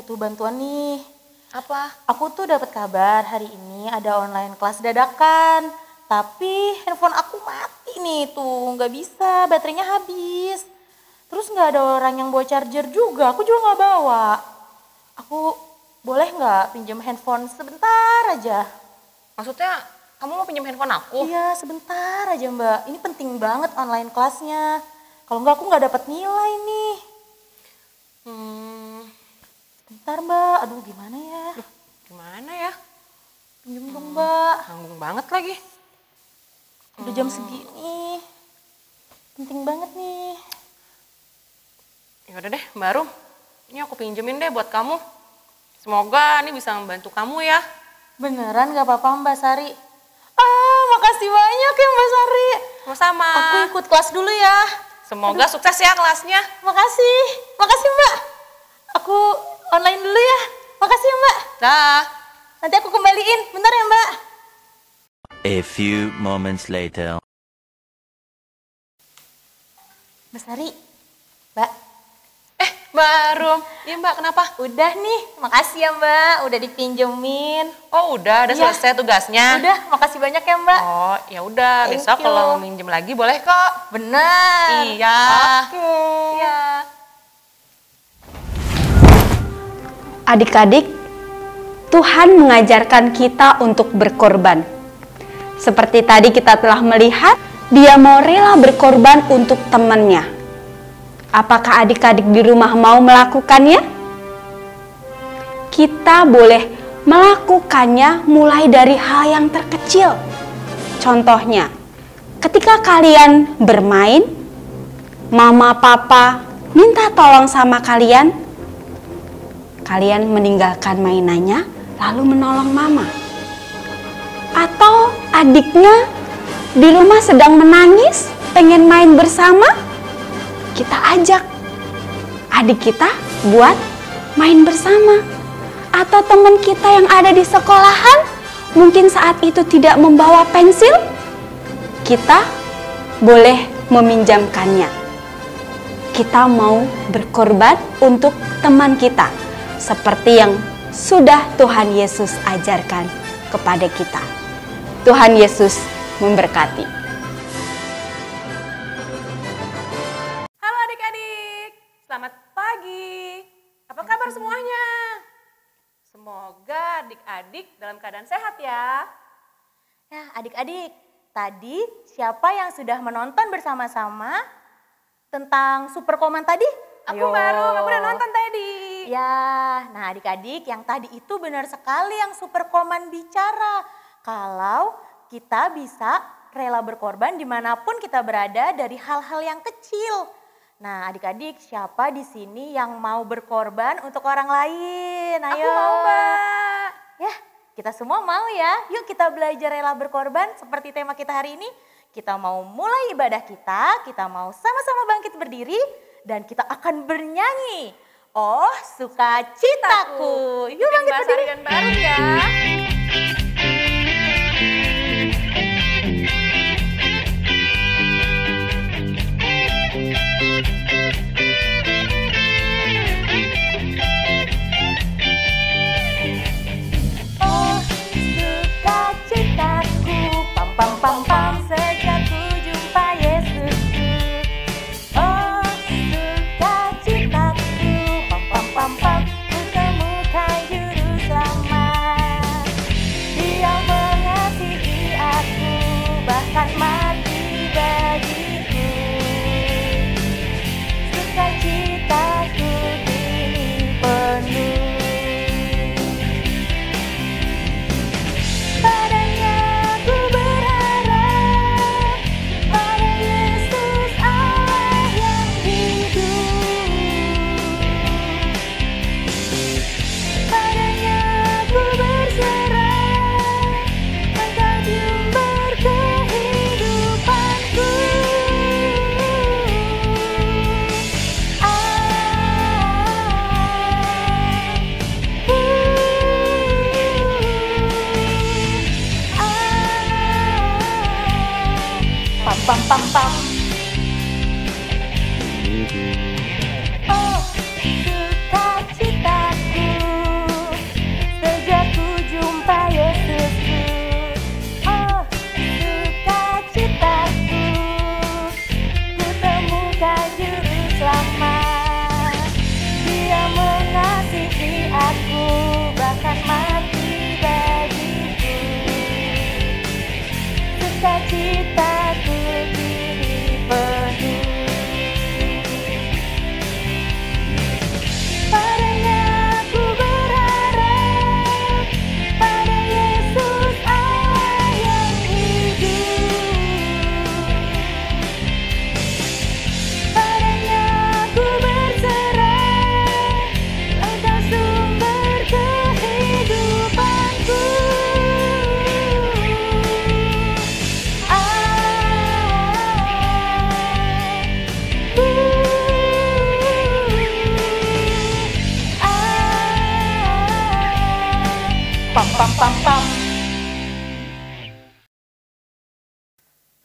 butuh bantuan nih. Apa? Aku tuh dapat kabar hari ini ada online kelas dadakan. Tapi handphone aku mati nih tuh, nggak bisa, baterainya habis. Terus nggak ada orang yang bawa charger juga, aku juga nggak bawa. Aku boleh nggak pinjam handphone sebentar aja? Maksudnya kamu mau pinjam handphone aku? Iya, sebentar aja Mbak. Ini penting banget online kelasnya. Kalau nggak aku nggak dapat nilai nih. Bentar Mbak, aduh gimana ya? Gimana ya? Pinjam dong Mbak. Tanggung banget lagi. Udah jam segini. Penting banget nih. Ya udah deh, Mbak Rum. Ini aku pinjemin deh buat kamu. Semoga ini bisa membantu kamu ya. Beneran gak apa-apa Mbak Sari? Makasih banyak ya Mbak Sari. Sama-sama. Aku ikut kelas dulu ya. Semoga sukses ya kelasnya. Makasih. Makasih Mbak. Aku online dulu ya. Makasih ya Mbak. Dah. Nanti aku kembaliin. Bentar ya Mbak. A few moments later. Mbak Sari. Mbak. Mbak Rum. Iya Mbak, kenapa? Udah nih. Makasih ya Mbak. Udah dipinjemin. Oh udah Iya. selesai tugasnya. Udah, makasih banyak ya Mbak. Oh ya udah, Thank besok you. kalau mau minjem lagi boleh kok. Bener. Iya. Oke. Iya. Adik-adik, Tuhan mengajarkan kita untuk berkorban. Seperti tadi kita telah melihat, dia mau rela berkorban untuk temannya. Apakah adik-adik di rumah mau melakukannya? Kita boleh melakukannya mulai dari hal yang terkecil. Contohnya, ketika kalian bermain, mama papa minta tolong sama kalian, kalian meninggalkan mainannya lalu menolong mama. Atau adiknya di rumah sedang menangis, pengen main bersama, kita ajak adik kita buat main bersama. Atau teman kita yang ada di sekolahan mungkin saat itu tidak membawa pensil, kita boleh meminjamkannya. Kita mau berkorban untuk teman kita seperti yang sudah Tuhan Yesus ajarkan kepada kita. Tuhan Yesus memberkati. Halo adik-adik, selamat pagi. Apa kabar semuanya? Semoga adik-adik dalam keadaan sehat ya. Ya, adik-adik, tadi siapa yang sudah menonton bersama-sama tentang Super Command tadi? Aku baru, aku udah nonton tadi. Ya, nah adik-adik yang tadi itu benar sekali yang Super Command bicara. Kalau kita bisa rela berkorban dimanapun kita berada dari hal-hal yang kecil. Nah adik-adik siapa di sini yang mau berkorban untuk orang lain? Ayo. Aku mau Mbak. Ya, kita semua mau ya. Yuk kita belajar rela berkorban seperti tema kita hari ini. Kita mau mulai ibadah kita mau sama-sama bangkit berdiri dan kita akan bernyanyi. Oh, sukacitaku. Yuk bangkit Mbak berdiri. Sari dan baru ya. Oh, sukacitaku, pam pam pam pam, sejak ku jumpa Yesusku. Oh, sukacitaku, pam pam pam pam, ku temukan juru selamat. Pam pam pam pam.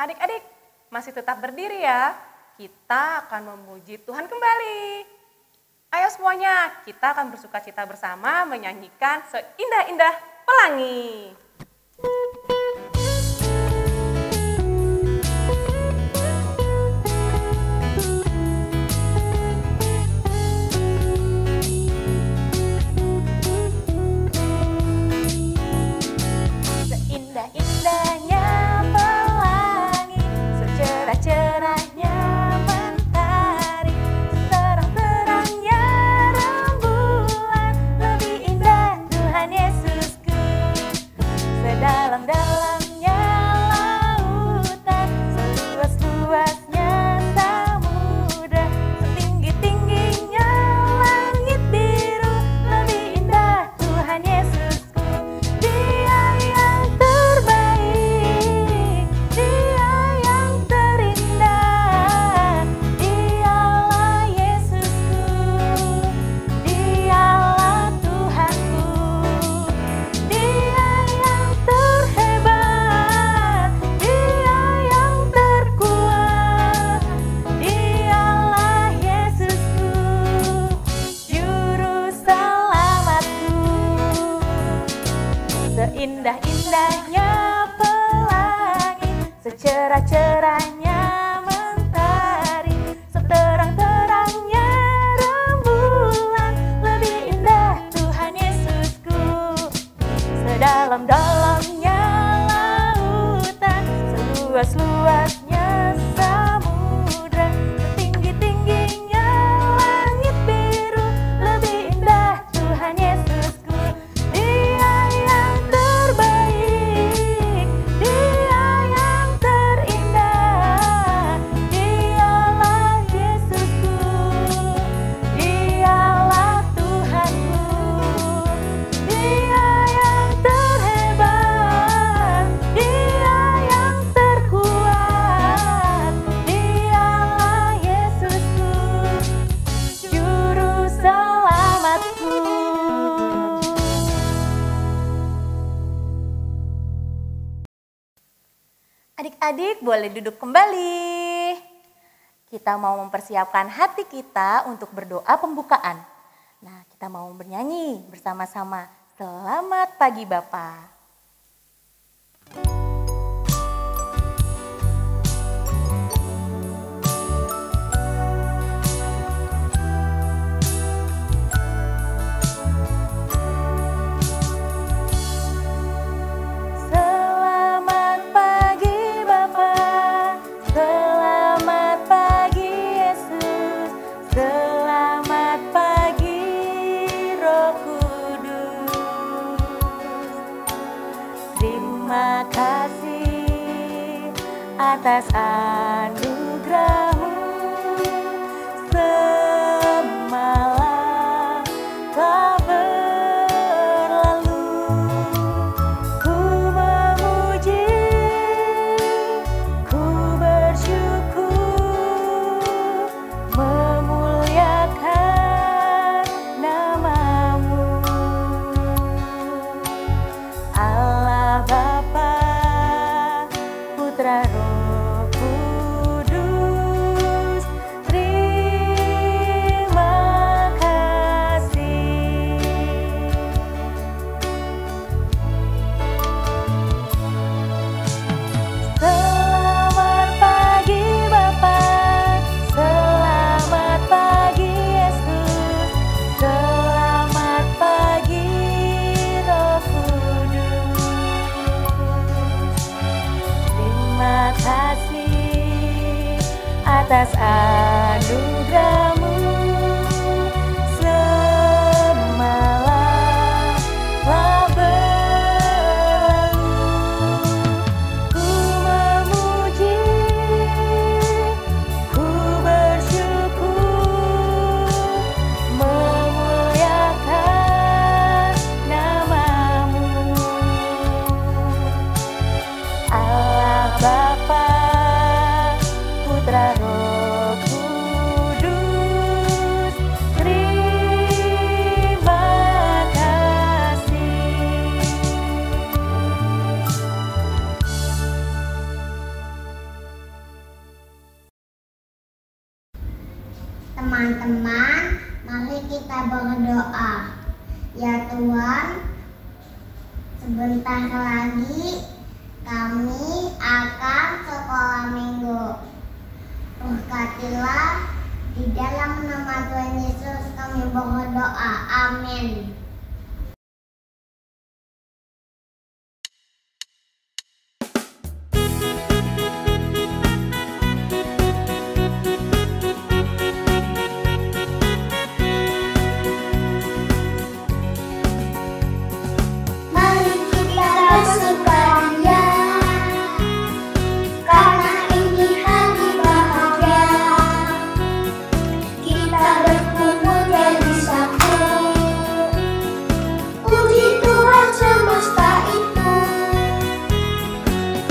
Adik-adik, masih tetap berdiri ya. Kita akan memuji Tuhan kembali. Ayo semuanya, kita akan bersukacita bersama menyanyikan Seindah-indah Pelangi. Seindah-indahnya pelangi, secerah-cerahnya mentari, seterang-terangnya rembulan, lebih indah Tuhan Yesusku. Sedalam-dalamnya lautan, seluas-luasnya samudra, setinggi-tingginya langit biru, lebih indah Tuhan Yesusku. Dia yang terbaik, Dia yang terindah, Dialah Yesusku, Dialah Tuhanku. Dia yang terhebat, Dia yang terkuat, Dialah Yesusku, Juru Selamatku. Seindah-indahnya pelangi, secerah-cerahnya mentari, seterang-terangnya rembulan, lebih indah Tuhan Yesusku. Sedalam-dalamnya lautan, seluas-luasnya samudra, setinggi-tingginya langit biru, lebih indah Tuhan Yesusku. Dia yang terbaik, Dia yang terindah, Dialah Yesusku, Dialah Tuhanku. Dia yang terhebat, Dia yang terkuat, Dialah Yesusku, Juru Selamatku. Adik-adik boleh duduk kembali. Kita mau mempersiapkan hati kita untuk berdoa pembukaan. Nah, kita mau bernyanyi bersama-sama. Selamat pagi Bapa. Selamat pagi Bapa, selamat pagi Yesus, selamat pagi Roh Kudus. Terima kasih atas anugerah-Mu. Semalam telah berlalu, ku memuji, ku bersyukur, memuliakan nama-Mu. Allah Bapa, Putra Roh Kudus, terima kasih. Selamat pagi Bapa, selamat pagi Yesus, selamat pagi Roh Kudus. Terima kasih atas anugerah-Mu. Semalam telah berlalu, ku memuji, ku bersyukur, memuliakan nama-Mu. Allah Bapa, Putra Roh Ya Tuhan, sebentar lagi kami akan sekolah minggu. Berkatilah, di dalam nama Tuhan Yesus kami berdoa. Amin. Mari kita bersukaria, karena ini hari bahagia. Kita berkumpul jadi satu. Puji Tuhan semesta itu.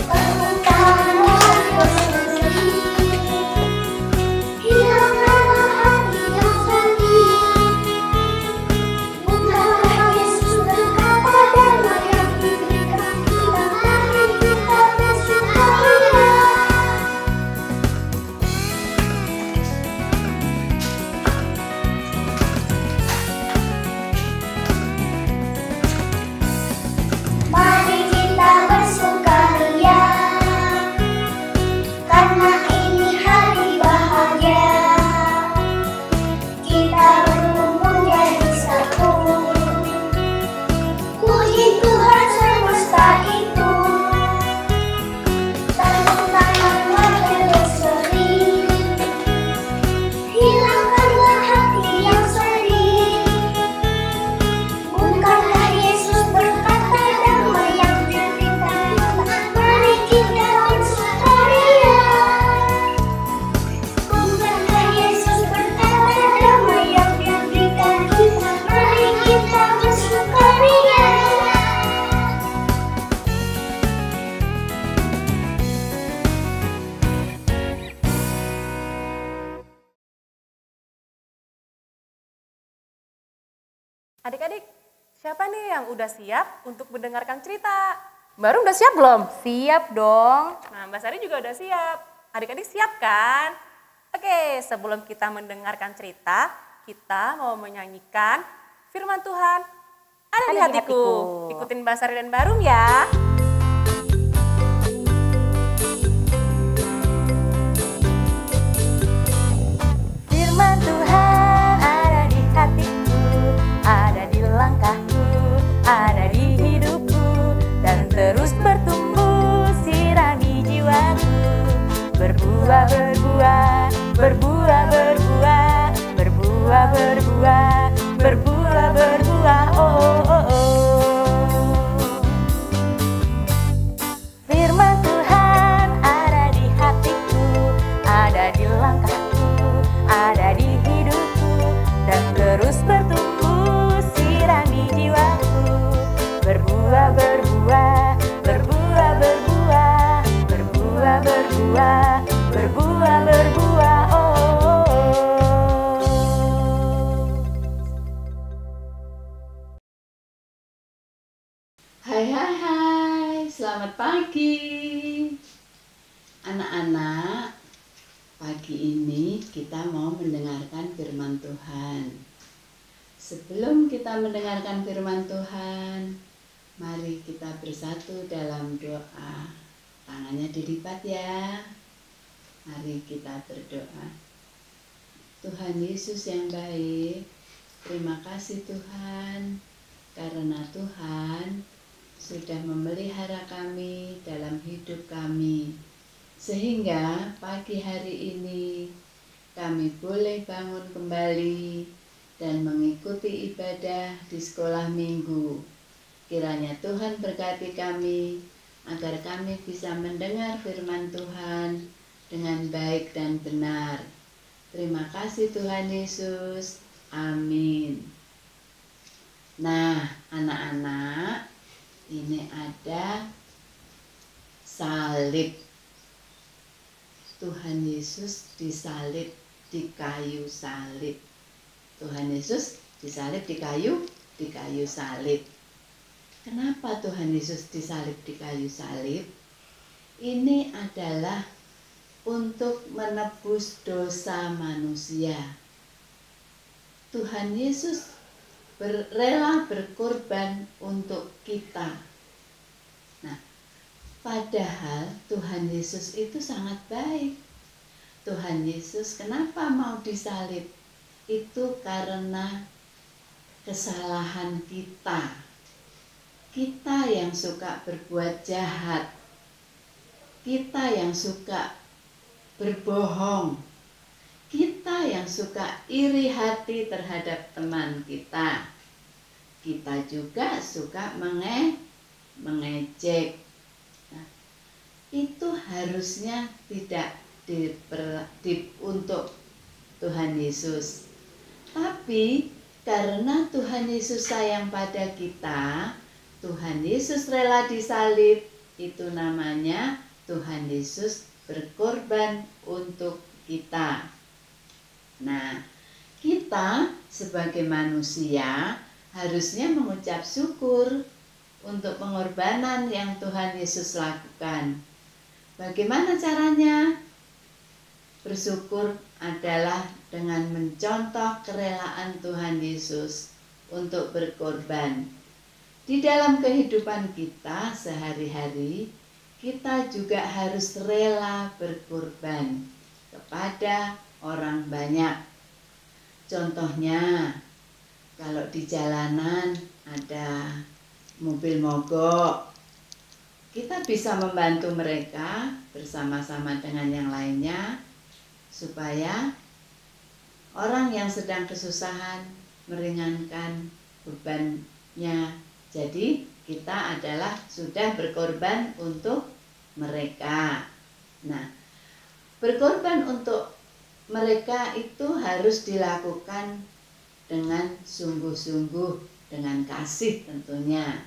Terutama berseri, hilangkanlah hati yang sedih. Bukankah Yesus berkata damai yang diberikan kita, mari kita bersukaria. Mari kita bersukaria, karena ini hari bahagia. Kita berkumpul jadi satu. Puji Tuhan semesta itu. Tepuk tangan warga berseri, hilangkanlah hati yang sedih. Bukankah Yesus berkata damai yang diberikan kita, mari kita bersukaria. Bukankah Yesus berkata damai yang diberikan kita, mari kita bersukaria. Adik-adik, siapa nih yang udah siap untuk mendengarkan cerita? Baru udah siap belum? Siap dong. Nah, Mbak Sari juga udah siap. Adik-adik siap kan? Oke, sebelum kita mendengarkan cerita, kita mau menyanyikan firman Tuhan ada di hatiku. Ikutin Mbak Sari dan Barum ya. Firman Tuhan ada di hatiku, ada di langkahku, ada di hidupku, dan terus bertumbuh sirami jiwaku. Berbuah, berbuah, berbuah, berbuah, berbuah, berbuah, berbuah, berbuah, oh, oh, oh. Firman Tuhan ada di hatiku, ada di langkahku, ada di hidupku, dan terus bertumbuh sirami jiwaku. Berbuah, berbuah, berbuah, berbuah, berbuah, berbuah, berbuah, berbuah, oh, oh, oh. Hai hai hai, selamat pagi anak-anak. Pagi ini kita mau mendengarkan firman Tuhan. Sebelum kita mendengarkan firman Tuhan, mari kita bersatu dalam doa. Tangannya dilipat ya. Mari kita berdoa. Tuhan Yesus yang baik, terima kasih Tuhan, karena Tuhan sudah memelihara kami dalam hidup kami, sehingga pagi hari ini kami boleh bangun kembali dan mengikuti ibadah di sekolah minggu. Kiranya Tuhan berkati kami agar kami bisa mendengar firman Tuhan dengan baik dan benar. Terima kasih Tuhan Yesus. Amin. Nah, anak-anak, ini ada salib. Tuhan Yesus disalib di kayu salib. Tuhan Yesus disalib di kayu salib. Kenapa Tuhan Yesus disalib di kayu salib? Ini adalah untuk menebus dosa manusia. Tuhan Yesus rela berkorban untuk kita. Nah, padahal Tuhan Yesus itu sangat baik. Tuhan Yesus kenapa mau disalib? Itu karena kesalahan kita. Kita yang suka berbuat jahat. Kita yang suka berbohong. Kita yang suka iri hati terhadap teman kita. Kita juga suka mengejek. Nah, itu harusnya tidak untuk Tuhan Yesus. Tapi karena Tuhan Yesus sayang pada kita, Tuhan Yesus rela disalib. Itu namanya Tuhan Yesus berkorban untuk kita. Nah, kita sebagai manusia harusnya mengucap syukur untuk pengorbanan yang Tuhan Yesus lakukan. Bagaimana caranya? Bersyukur adalah dengan mencontoh kerelaan Tuhan Yesus untuk berkorban. Di dalam kehidupan kita sehari-hari, kita juga harus rela berkorban kepada orang banyak. Contohnya, kalau di jalanan ada mobil mogok, kita bisa membantu mereka bersama-sama dengan yang lainnya supaya orang yang sedang kesusahan meringankan bebannya. Jadi kita adalah sudah berkorban untuk mereka. Nah, berkorban untuk mereka itu harus dilakukan dengan sungguh-sungguh, dengan kasih tentunya.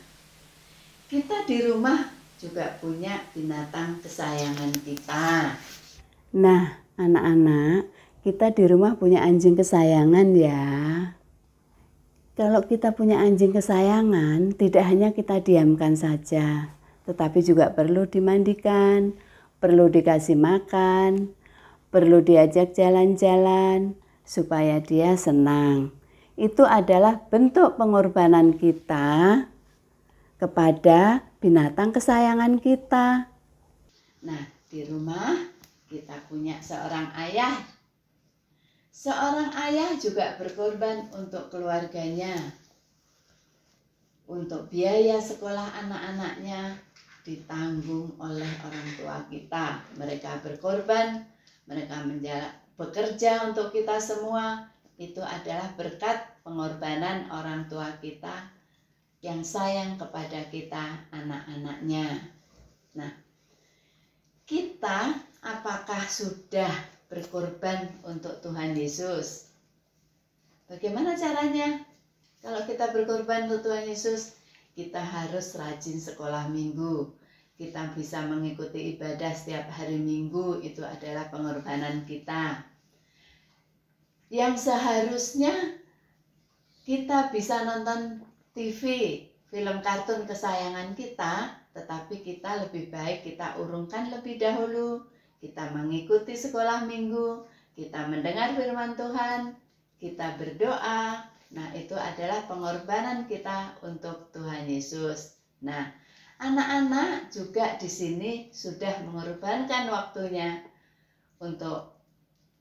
Kita di rumah juga punya binatang kesayangan kita. Nah, anak-anak, kita di rumah punya anjing kesayangan ya. Kalau kita punya anjing kesayangan, tidak hanya kita diamkan saja, tetapi juga perlu dimandikan, perlu dikasih makan, perlu diajak jalan-jalan supaya dia senang. Itu adalah bentuk pengorbanan kita kepada binatang kesayangan kita. Nah, di rumah kita punya seorang ayah. Seorang ayah juga berkorban untuk keluarganya. Untuk biaya sekolah anak-anaknya ditanggung oleh orang tua kita. Mereka berkorban, mereka bekerja untuk kita semua. Itu adalah berkat pengorbanan orang tua kita yang sayang kepada kita, anak-anaknya. Nah, kita apakah sudah berkorban untuk Tuhan Yesus? Bagaimana caranya? Kalau kita berkorban untuk Tuhan Yesus, kita harus rajin sekolah minggu. Kita bisa mengikuti ibadah setiap hari Minggu, itu adalah pengorbanan kita. Yang seharusnya kita bisa nonton TV, film kartun kesayangan kita, tetapi kita lebih baik kita urungkan lebih dahulu. Kita mengikuti sekolah minggu, kita mendengar firman Tuhan, kita berdoa. Nah, itu adalah pengorbanan kita untuk Tuhan Yesus. Nah, anak-anak juga di sini sudah mengorbankan waktunya untuk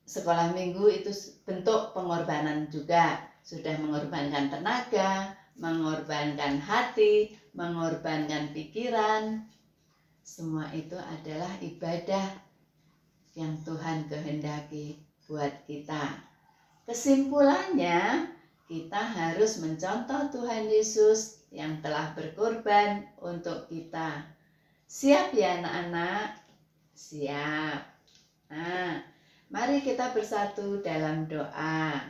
sekolah minggu. Itu bentuk pengorbanan juga. Sudah mengorbankan tenaga, mengorbankan hati, mengorbankan pikiran. Semua itu adalah ibadah yang Tuhan kehendaki buat kita. Kesimpulannya, kita harus mencontoh Tuhan Yesus yang telah berkorban untuk kita. Siap ya anak-anak? Siap. Nah, mari kita bersatu dalam doa.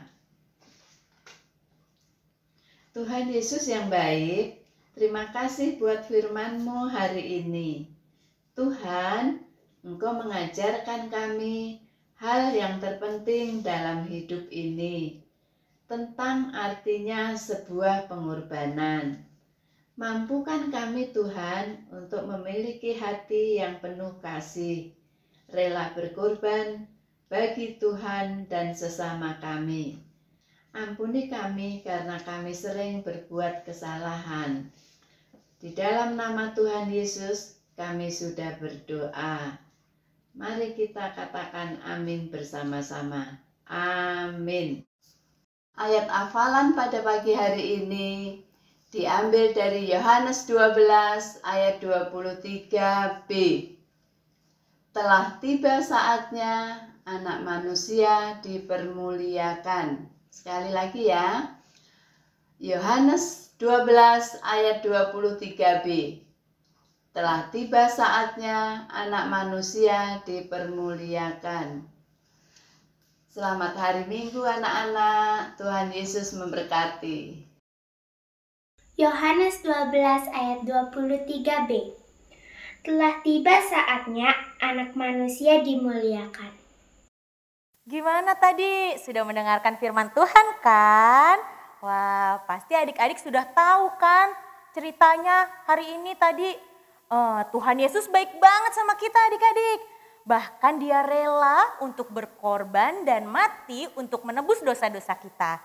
Tuhan Yesus yang baik, terima kasih buat firman-Mu hari ini. Tuhan, Engkau mengajarkan kami hal yang terpenting dalam hidup ini, tentang artinya sebuah pengorbanan. Mampukan kami Tuhan untuk memiliki hati yang penuh kasih, rela berkorban bagi Tuhan dan sesama kami. Ampuni kami karena kami sering berbuat kesalahan. Di dalam nama Tuhan Yesus kami sudah berdoa. Mari kita katakan amin bersama-sama. Amin. Ayat hafalan pada pagi hari ini diambil dari Yohanes 12 ayat 23b. Telah tiba saatnya anak manusia dipermuliakan. Sekali lagi ya. Yohanes 12 ayat 23b. Telah tiba saatnya anak manusia dipermuliakan. Selamat hari Minggu anak-anak. Tuhan Yesus memberkati. Yohanes 12 ayat 23b. Telah tiba saatnya anak manusia dimuliakan. Gimana tadi? Sudah mendengarkan firman Tuhan kan? Wah, pasti adik-adik sudah tahu kan ceritanya hari ini tadi. Tuhan Yesus baik banget sama kita adik-adik. Bahkan dia rela untuk berkorban dan mati untuk menebus dosa-dosa kita.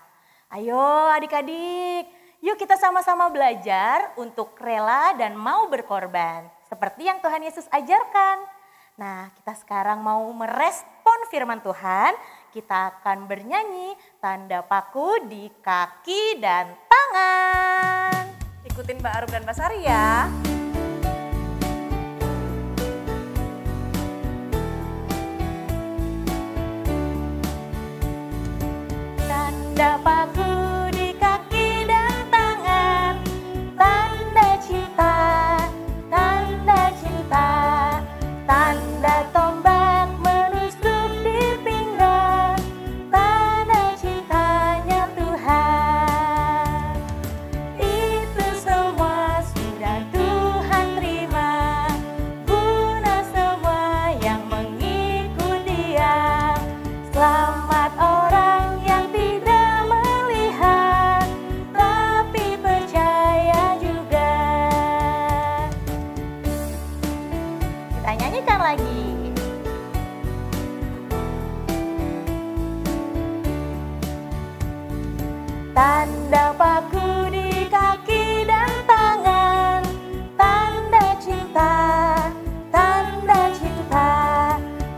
Ayo adik-adik, yuk kita sama-sama belajar untuk rela dan mau berkorban. Seperti yang Tuhan Yesus ajarkan. Nah, kita sekarang mau merespon firman Tuhan. Kita akan bernyanyi tanda paku di kaki dan tangan. Ikutin Mbak Arum dan Mbak Sari ya. Tanda paku di kaki dan tangan, tanda cinta, tanda cinta. Tanda tombak menusuk di pinggang, tanda cintanya Tuhan. Itu semua sudah Tuhan terima, guna semua yang mengikut Dia. Selamat orang yang tidak melihat, tapi percaya juga. Kita nyanyikan lagi. Tanda paku di kaki dan tangan, tanda cinta, tanda cinta.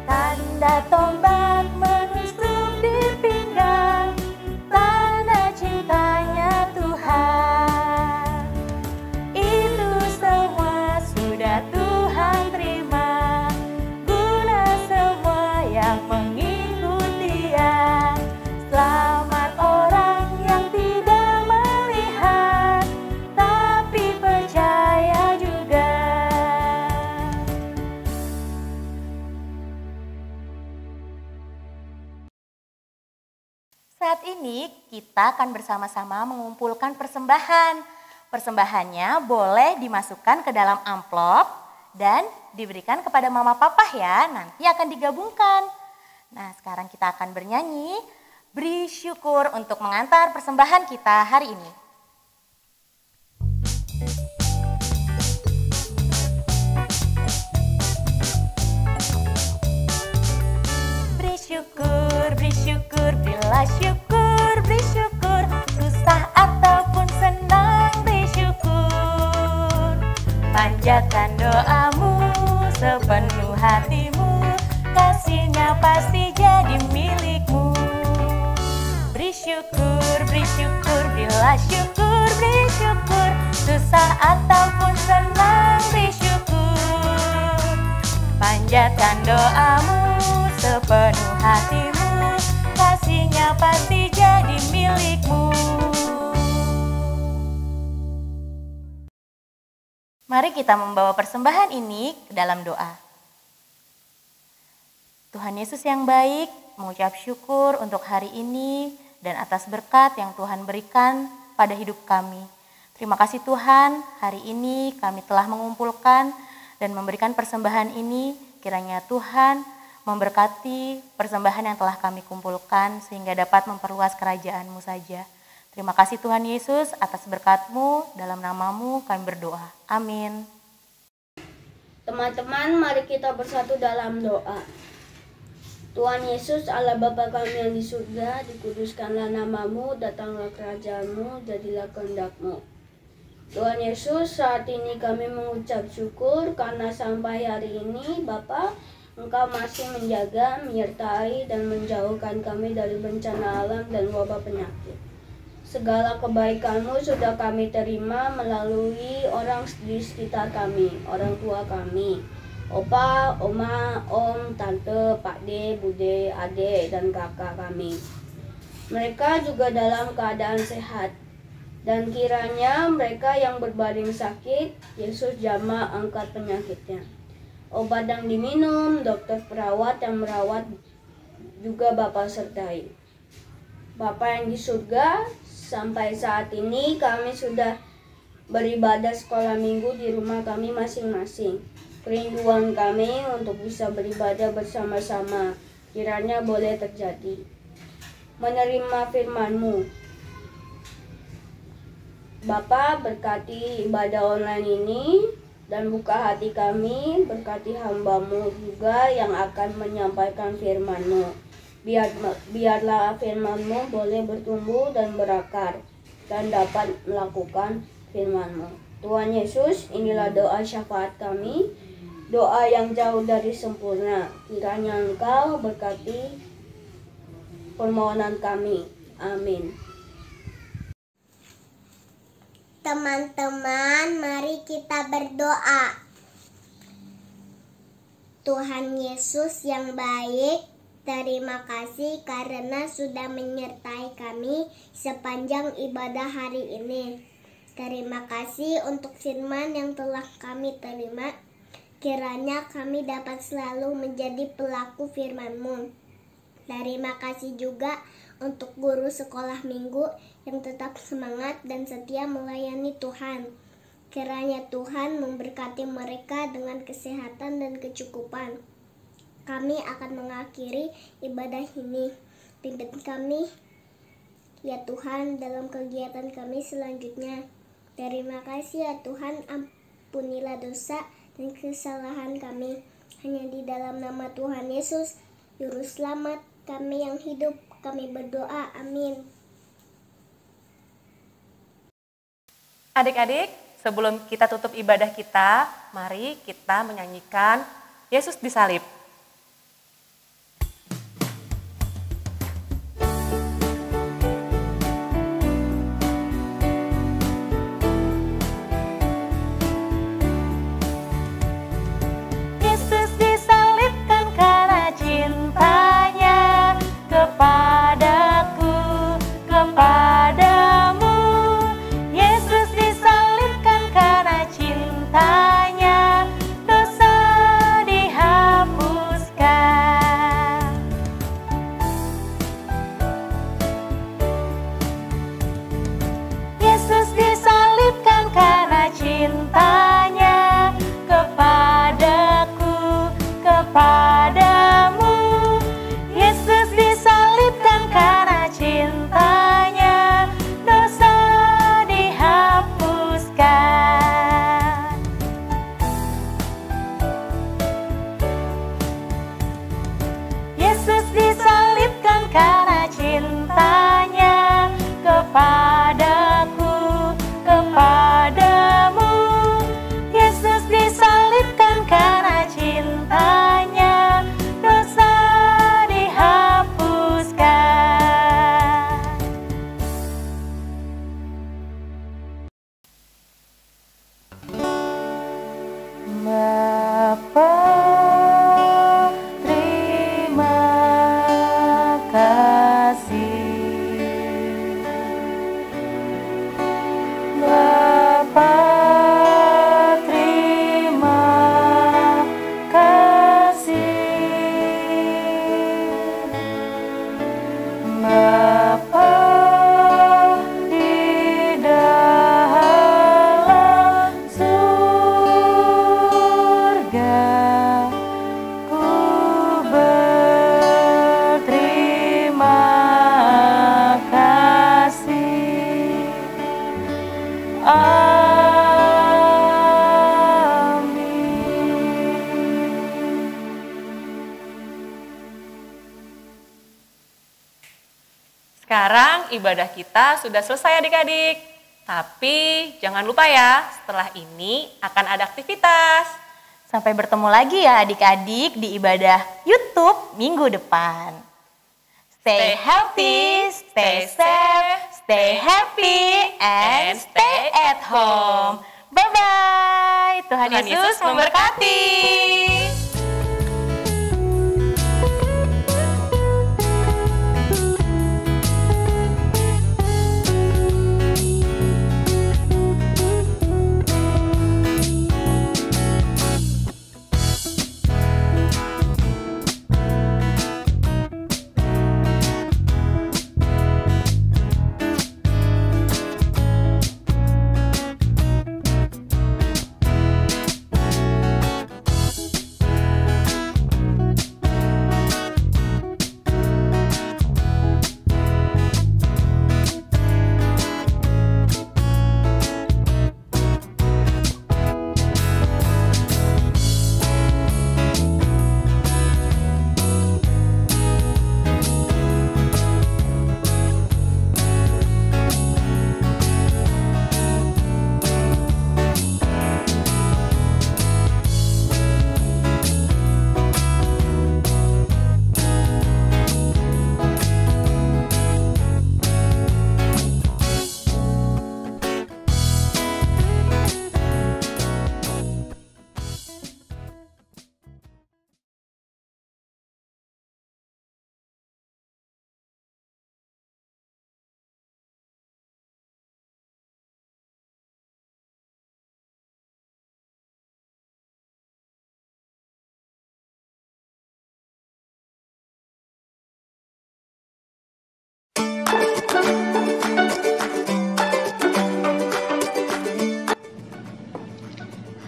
Tanda tombak menusuk di pinggang, tanda cintanya Tuhan. Itu semua sudah Tuhan terima, guna semua yang mengikut Dia. Selamat orang yang tidak melihat, tapi percaya juga. Saat ini kita akan bersama-sama mengumpulkan persembahan. Persembahannya boleh dimasukkan ke dalam amplop dan diberikan kepada mama papa ya, nanti akan digabungkan. Nah, sekarang kita akan bernyanyi, beri syukur untuk mengantar persembahan kita hari ini. Beri syukur, berilah syukur, beri syukur. Susah ataupun senang, beri syukur. Panjatkan doamu sepenuh hatimu, kasih-Nya pasti jadi milikmu. Beri syukur, berilah syukur, beri syukur. Susah ataupun senang, beri syukur. Panjatkan doamu sepenuh hatimu, kasih-Nya pasti jadi milikmu. Mari kita membawa persembahan ini ke dalam doa. Tuhan Yesus yang baik, mengucap syukur untuk hari ini dan atas berkat yang Tuhan berikan pada hidup kami. Terima kasih Tuhan, hari ini kami telah mengumpulkan dan memberikan persembahan ini. Kiranya Tuhan memberkati persembahan yang telah kami kumpulkan sehingga dapat memperluas kerajaan-Mu saja. Terima kasih Tuhan Yesus atas berkat-Mu, dalam nama-Mu kami berdoa. Amin. Teman-teman, mari kita bersatu dalam doa. Tuhan Yesus, Allah Bapa kami yang di surga, dikuduskanlah namamu, datanglah kerajaanmu, jadilah kehendak-Mu. Tuhan Yesus, saat ini kami mengucap syukur karena sampai hari ini Bapa, Engkau masih menjaga, menyertai, dan menjauhkan kami dari bencana alam dan wabah penyakit. Segala kebaikan-Mu sudah kami terima melalui orang di sekitar kami, orang tua kami. Opa, oma, om, tante, pakde, bude, ade, dan kakak kami. Mereka juga dalam keadaan sehat. Dan kiranya mereka yang berbaring sakit, Yesus jamah angkat penyakitnya. Obat yang diminum, dokter perawat yang merawat juga Bapa sertai. Bapa yang di surga, sampai saat ini kami sudah beribadah sekolah minggu di rumah kami masing-masing. Kerinduan kami untuk bisa beribadah bersama-sama kiranya boleh terjadi. Menerima firman-Mu. Bapa, berkati ibadah online ini dan buka hati kami, berkati hamba-Mu juga yang akan menyampaikan firman-Mu. Biarlah firman-Mu boleh bertumbuh dan berakar dan dapat melakukan firman-Mu. Tuhan Yesus, inilah doa syafaat kami, doa yang jauh dari sempurna. Kiranya Engkau berkati permohonan kami. Amin. Teman-teman, mari kita berdoa. Tuhan Yesus yang baik, terima kasih karena sudah menyertai kami sepanjang ibadah hari ini. Terima kasih untuk firman yang telah kami terima. Kiranya kami dapat selalu menjadi pelaku firman-Mu. Terima kasih juga untuk guru sekolah minggu yang tetap semangat dan setia melayani Tuhan. Kiranya Tuhan memberkati mereka dengan kesehatan dan kecukupan. Kami akan mengakhiri ibadah ini. Pimpin kami, ya Tuhan, dalam kegiatan kami selanjutnya. Terima kasih ya Tuhan, ampunilah dosa dan kesalahan kami. Hanya di dalam nama Tuhan Yesus, Juru Selamat kami yang hidup, kami berdoa. Amin. Adik-adik, sebelum kita tutup ibadah kita, mari kita menyanyikan Yesus disalib. Yesus disalibkan karena cintanya kepadaku, kepadamu. Yesus disalibkan karena cintanya, dosa dihapus. Sekarang ibadah kita sudah selesai adik-adik. Tapi jangan lupa ya, setelah ini akan ada aktivitas. Sampai bertemu lagi ya adik-adik di ibadah YouTube minggu depan. Stay healthy, stay safe, stay happy, and stay at home. Bye-bye. Tuhan Yesus memberkati.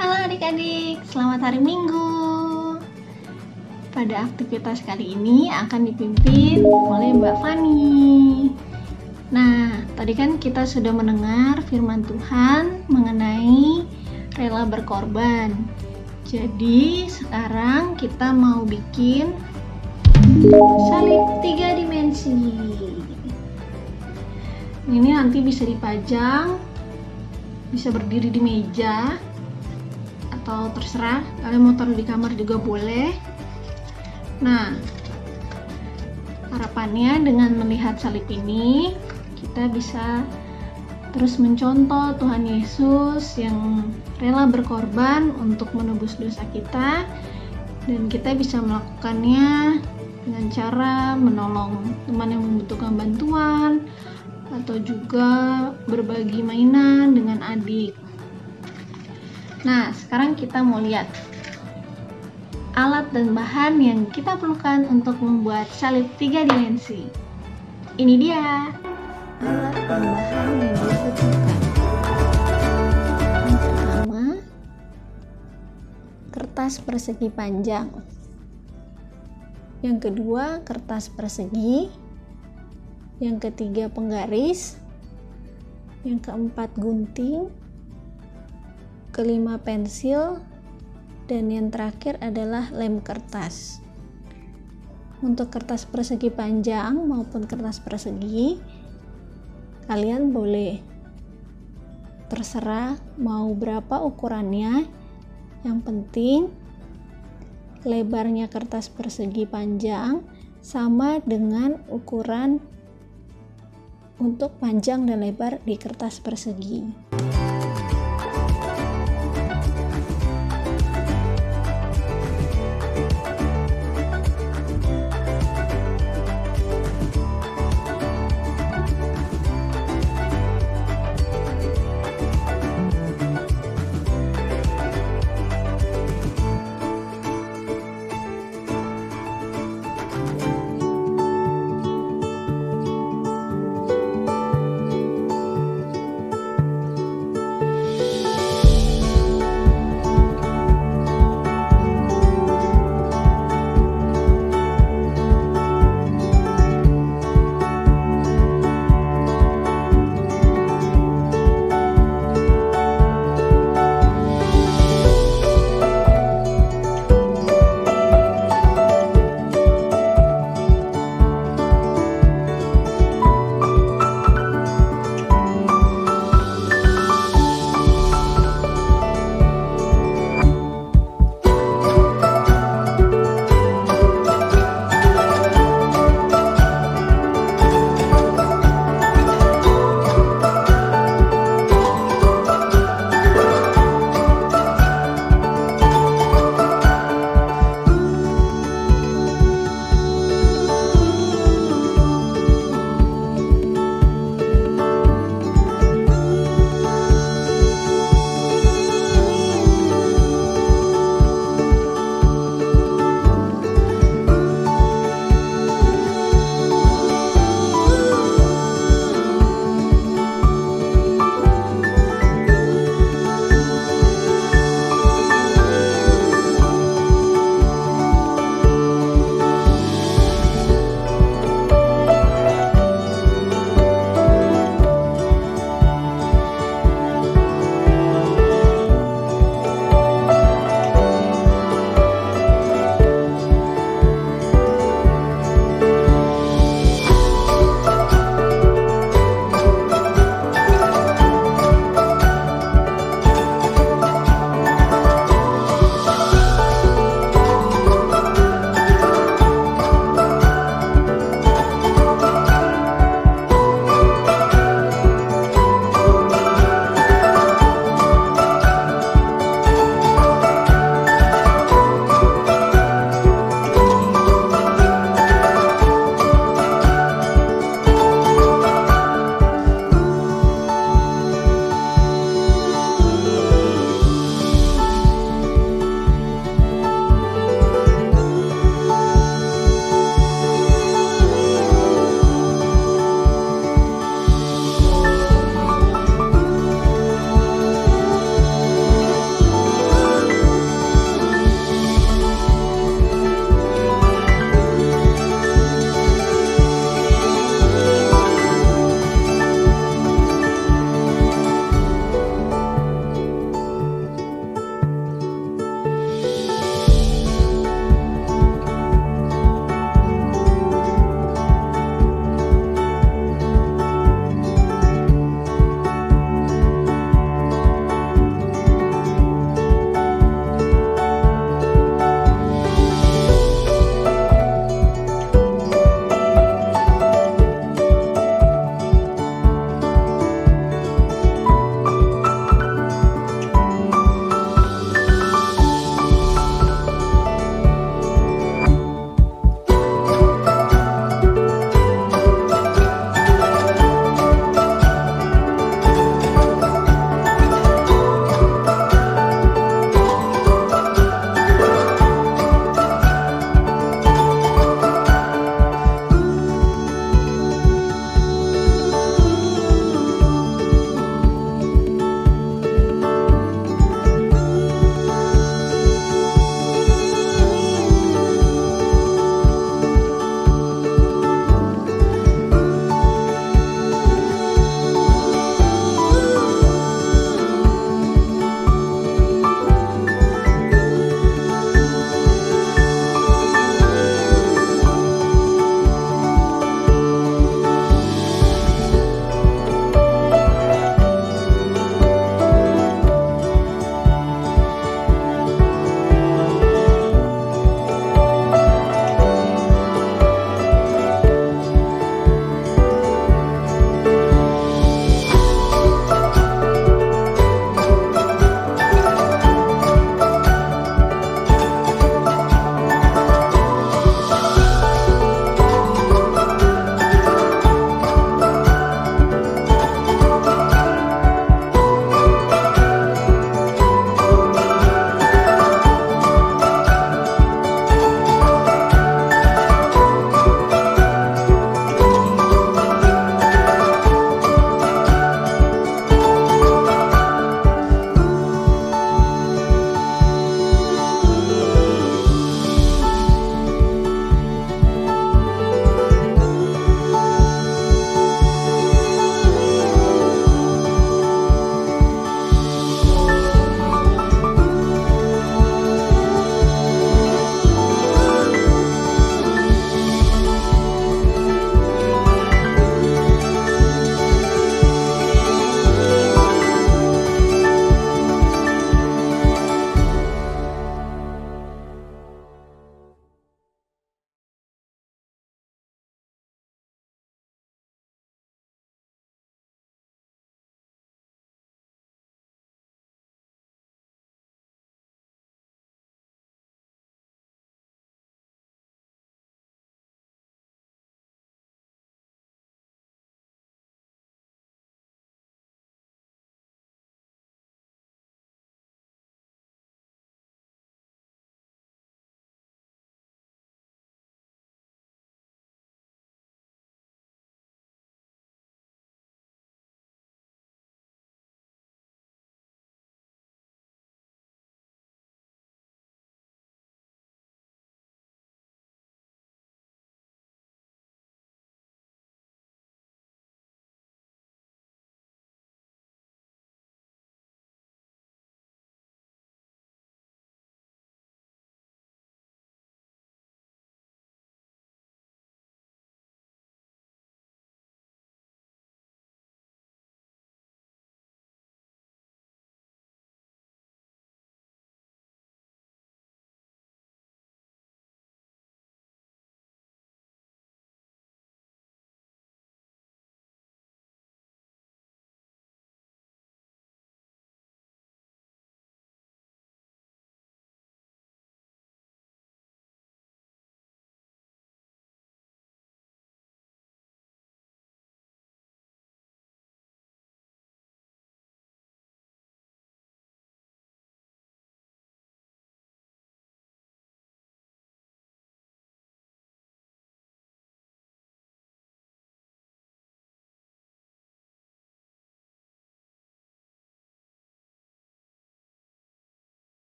Halo adik-adik, selamat hari Minggu. Pada aktivitas kali ini akan dipimpin oleh Mbak Fani. Nah, tadi kan kita sudah mendengar firman Tuhan mengenai rela berkorban. Jadi, sekarang kita mau bikin salib 3 dimensi. Ini nanti bisa dipajang, bisa berdiri di meja, atau terserah, kalian mau taruh di kamar juga boleh. Nah, harapannya dengan melihat salib ini, kita bisa terus mencontoh Tuhan Yesus yang rela berkorban untuk menebus dosa kita, dan kita bisa melakukannya dengan cara menolong teman yang membutuhkan bantuan, atau juga berbagi mainan dengan adik. Nah, sekarang kita mau lihat alat dan bahan yang kita perlukan untuk membuat salib 3 dimensi. Ini dia alat dan bahan yang dibutuhkan. Yang pertama, kertas persegi panjang. Yang kedua, kertas persegi. Yang ketiga, penggaris. Yang keempat, gunting. Kelima, pensil. Dan yang terakhir adalah lem kertas. Untuk kertas persegi panjang maupun kertas persegi, kalian boleh terserah mau berapa ukurannya. Yang penting lebarnya kertas persegi panjang sama dengan ukuran untuk panjang dan lebar di kertas persegi.